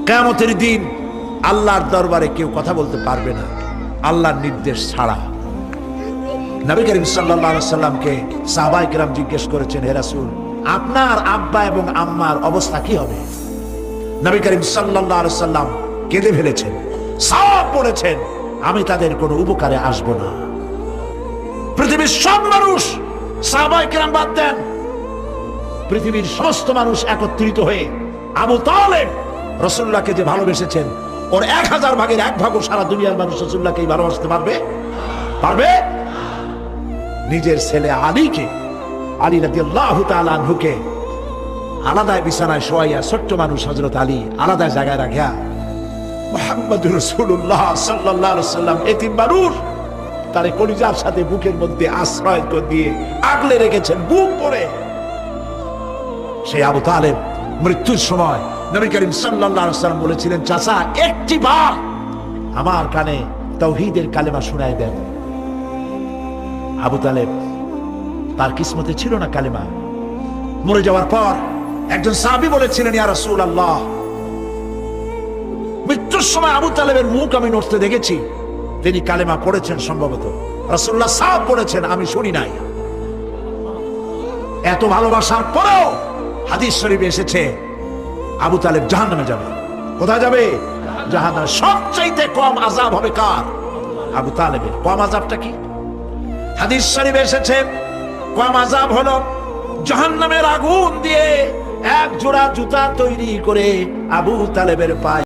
কিয়ামতের দিন আল্লাহর দরবারে কেউ কথা বলতে পারবে না আল্লাহর নির্দেশ ছাড়া। নবী করিম সাল্লাল্লাহু আলাইহি সাল্লামকে সাহাবায়ে কেরাম জিজ্ঞেস করেছেন, হে রাসূল, আপনার আব্বা এবং আম্মার অবস্থা কি হবে? নবী করিম সাল্লাল্লাহু আলাইহি সাল্লাম কেঁদে ফেলেছেন, সাফ বলেছেন, আমি তাদের কোনো উপকারে আসব না। পৃথিবীর সব মানুষ, সাহাবায়ে কেরাম বাদ দেন, পৃথিবীর সমস্ত মানুষ একত্রিত হয়ে আবু তালেব রাসূলুল্লাহকে যে ভালোবেসেছেন, ওর 1000 ভাগের 1 ভাগও সারা দুনিয়ার মানুষ রাসূলুল্লাহকে ভালোবাসতে পারবে? পারবে? নিজের ছেলে আলীকে, আলী রাদিয়াল্লাহু তাআলা আনহুকে আলাদা বিছানায় শোয়াইয়া, ছোট্ট মানুষ হযরত আলী আলাদা জায়গায় রাখিয়া মুহাম্মদুর রাসূলুল্লাহ সাল্লাল্লাহু আলাইহি সাল্লাম এতিম মানুষ তার কলিজার সাথে বুকের মধ্যে আশ্রয় দিয়ে আগলে রেখেছেন বুক পড়ে। সেই আবু তালেব মৃত্যুর সময় নবী করিম সাল্লাল্লাহু আলাইহি সাল্লাম বলেছিলেন, চাচা একটি বার আমার কানে তাওহীদের কালেমা শোনায় দেন। আবু তালেব, তার কিসমতে ছিল না কালেমা। মরে যাওয়ার পর একজন সাহাবী বলেছিলেন, ইয়া রাসূলুল্লাহ, মৃত্যুর সময় আবু তালেবের মুখ আমি নড়তে দেখেছি, তিনি কালেমা পড়েছেন সম্ভবত। রাসূলুল্লাহ সাফ বলেছেন, আমি শুনি নাই। এত ভালোবাসার পরেও হাদিস শরীফে এসেছে আবু তালেব জাহান্নামে যাবে। কোথায় যাবে? জাহান্নামে। সবচাইতে কম আযাব হবে কার? আবু তালেবের। কম আযাবটা কি? হাদিস শরীফে এসেছে কম আযাব হলো জাহান্নামের আগুন দিয়ে এক জোড়া জুতা তৈরি করে আবু তালেবের পায়ে